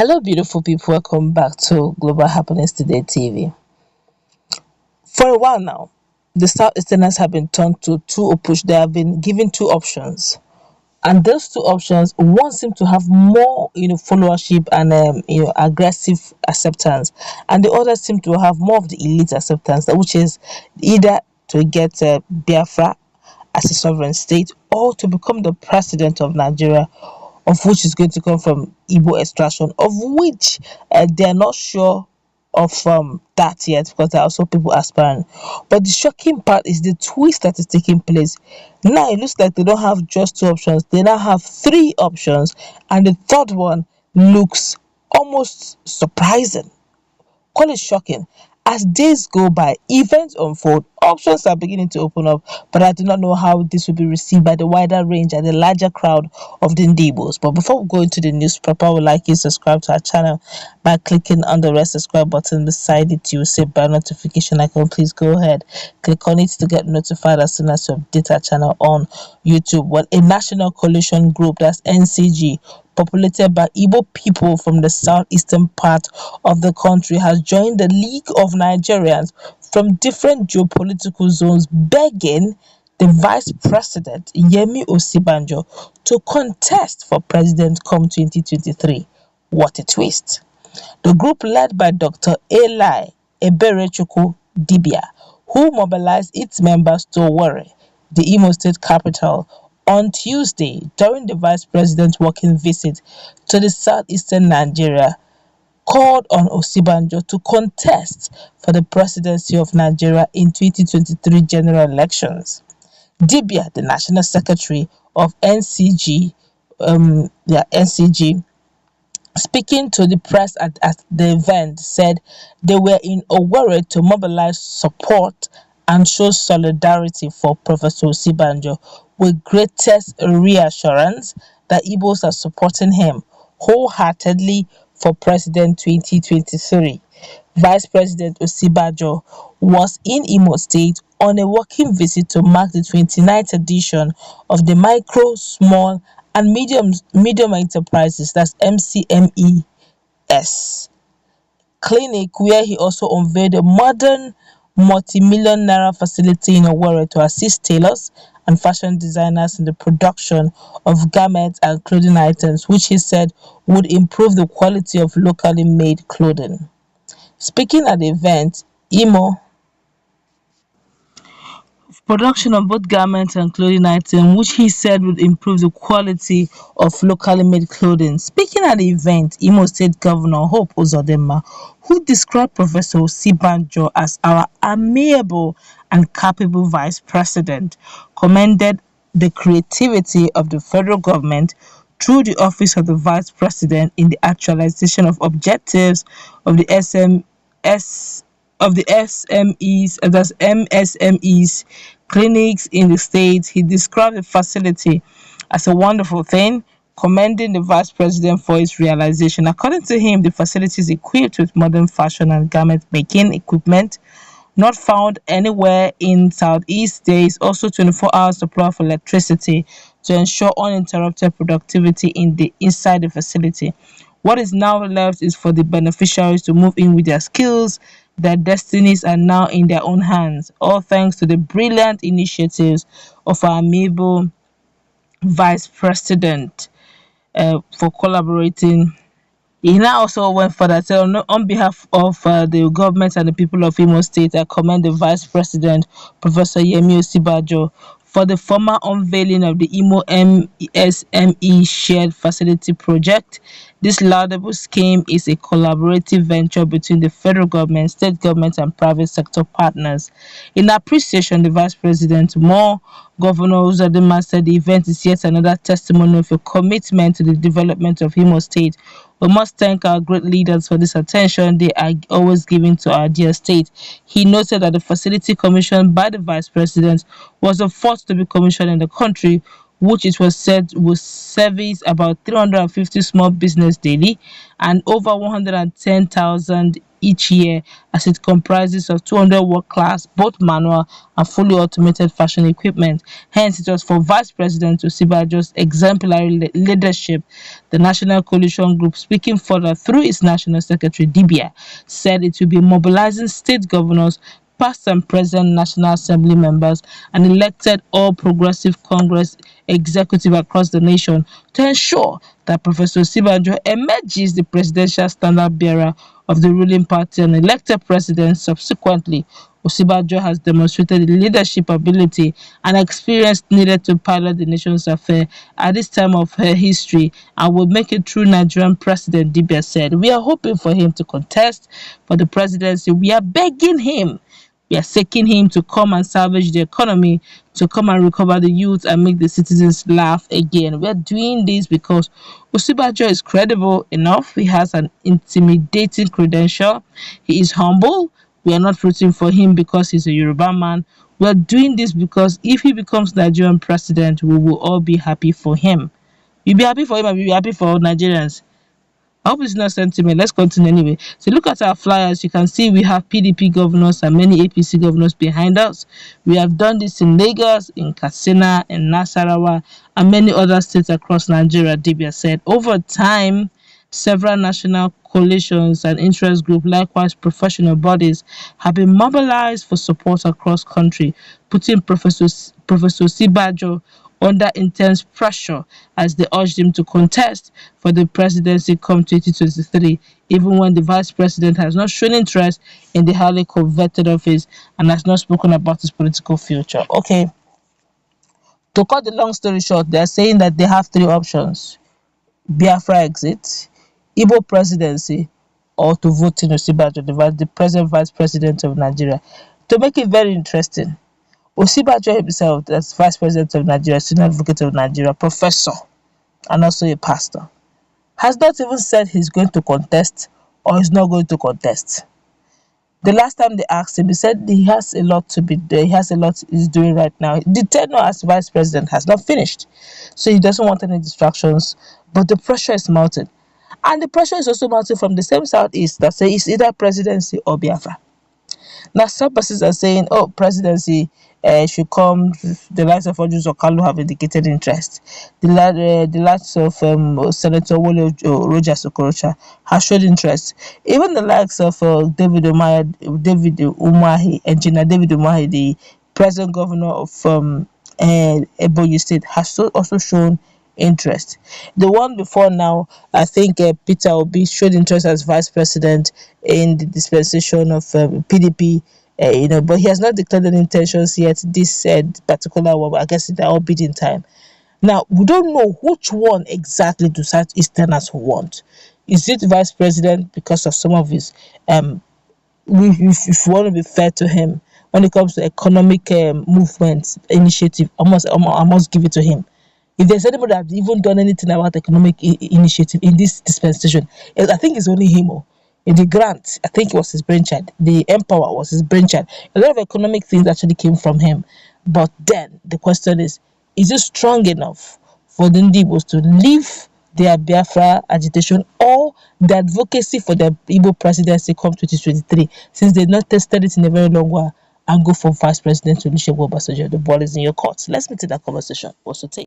Hello, beautiful people. Welcome back to Global Happiness Today TV. For a while now, the Southeasterners have been turned to two opposition. They have been given two options, and those two options, one seems to have more, followership and aggressive acceptance, and the other seem to have more of the elite acceptance, which is either to get Biafra as a sovereign state or to become the president of Nigeria, of which is going to come from Igbo extraction, of which they are not sure of that yet because there are also people aspiring. But the shocking part is the twist that is taking place. Now it looks like they don't have just two options, they now have three options, and the third one looks almost surprising. Call it shocking. As days go by, events unfold, options are beginning to open up, but I do not know how this will be received by the wider range and the larger crowd of the Ndibos. But before we go into the news proper, I would like you to subscribe to our channel by clicking on the red subscribe button beside it. You will see bell notification icon. Please go ahead, click on it to get notified as soon as you update our channel on YouTube. Well, a national coalition group, that's NCG, populated by Igbo people from the southeastern part of the country, has joined the League of Nigerians from different geopolitical zones, begging the Vice President Yemi Osinbajo to contest for president come 2023. What a twist. The group, led by Dr. Eli Eberechukwu Dibia, who mobilized its members to Owerri, the Imo State capital, on Tuesday during the Vice President's working visit to the southeastern Nigeria, called on Osinbajo to contest for the presidency of Nigeria in 2023 general elections. Dibia, the national secretary of NCG, speaking to the press at the event, said they were in Owerri to mobilize support and show solidarity for Professor Osinbajo, with greatest reassurance that Igbos are supporting him wholeheartedly for President 2023. Vice President Osinbajo was in Imo State on a working visit to mark the 29th edition of the Micro, Small and Medium Enterprises, that's MCMES, clinic, where he also unveiled a modern multi-million naira facility in Owerri to assist tailors and fashion designers in the production of garments and clothing items, which he said would improve the quality of locally made clothing. Speaking at the event, Imo production of both garments and clothing items, which he said would improve the quality of locally made clothing. Speaking at the event, Imo State Governor Hope Uzodinma, who described Professor Osinbajo as our amiable and capable vice president, commended the creativity of the federal government through the office of the vice president in the actualization of objectives of the SMEs, that's MSMEs clinics in the state. He described the facility as a wonderful thing, commending the vice president for its realization. According to him, the facility is equipped with modern fashion and garment making equipment not found anywhere in Southeast. There is also 24-hour supply of electricity to ensure uninterrupted productivity inside the facility. What is now left is for the beneficiaries to move in with their skills. Their destinies are now in their own hands, all thanks to the brilliant initiatives of our amiable vice president for collaborating. He now also went further, said on behalf of the government and the people of Imo State, I commend the Vice President, Professor Yemi Osinbajo, for the former unveiling of the Imo MSME Shared Facility Project. This laudable scheme is a collaborative venture between the federal government, state government, and private sector partners. In appreciation, the Vice President, Governor Uzodinma, said the event is yet another testimony of a commitment to the development of Imo State. We must thank our great leaders for this attention they are always giving to our dear state. He noted that the facility commissioned by the Vice President was the fourth to be commissioned in the country, which it was said will service about 350 small business daily and over 110,000 each year, as it comprises of 200 work-class, both manual and fully automated fashion equipment. Hence, it was for Vice President Osinbajo's exemplary leadership. The National Coalition Group, speaking further through its National Secretary Dibia, said it will be mobilizing state governors, past and present National Assembly members, and elected All Progressive Congress executive across the nation to ensure that Professor Osinbajo emerges the presidential standard bearer of the ruling party and elected president subsequently. Osinbajo has demonstrated the leadership ability and experience needed to pilot the nation's affairs at this time of her history and will make a true Nigerian president, Dibia said. We are hoping for him to contest for the presidency. We are begging him. We are seeking him to come and salvage the economy, to come and recover the youth and make the citizens laugh again. We are doing this because Osinbajo is credible enough. He has an intimidating credential. He is humble. We are not rooting for him because he's a Yoruba man. We are doing this because if he becomes Nigerian president, we will all be happy for him. You'll be happy for him and we'll be happy for all Nigerians. I hope it's not sentiment. Let's continue anyway. So look at our flyers. You can see we have PDP governors and many APC governors behind us. We have done this in Lagos, in Katsina, in Nasarawa, and many other states across Nigeria, Dibia said. Over time, several national coalitions and interest groups, likewise professional bodies, have been mobilized for support across country, putting Professor Osinbajo under intense pressure as they urged him to contest for the presidency come 2023, even when the vice president has not shown interest in the highly coveted office and has not spoken about his political future. Okay, to cut the long story short, they are saying that they have three options: Biafra exit, Igbo presidency, or to vote in Osinbajo, the present vice president of Nigeria. To make it very interesting, Osinbajo himself, as Vice President of Nigeria, Senior Advocate of Nigeria, professor, and also a pastor, has not even said he's going to contest or he's not going to contest. The last time they asked him, he said he has a lot to be there. He has a lot he's doing right now. The tenure as Vice President has not finished, so he doesn't want any distractions. But the pressure is mounting. And the pressure is also mounting from the same Southeast that say it's either presidency or Biafra. Now, some persons are saying, oh, presidency should come. The likes of h0cking have indicated interest. The likes of Senator Wole Rogers Okorocha have showed interest. Even the likes of Engineer David Umahi, the present governor of Ebonyi State, has also shown interest. The one before now, I think Peter Obi showed interest as vice president in the dispensation of PDP, but he has not declared any intentions yet. This particular one, I guess they're all bidding time. Now, we don't know which one exactly do Southeasterners want. Is it vice president because of some of his if you want to be fair to him, when it comes to economic movement initiative, I must give it to him. If there's anybody that even done anything about economic initiative in this dispensation, I think it's only him. In the grant, I think it was his brainchild. The Empower was his brainchild. A lot of economic things actually came from him. But then the question is it strong enough for the Igbos to leave their Biafra agitation or the advocacy for the Igbo presidency come 2023, since they've not tested it in a very long while, and go for Vice President Olusegun Obasanjo? The ball is in your court. Let's meet in that conversation. Also take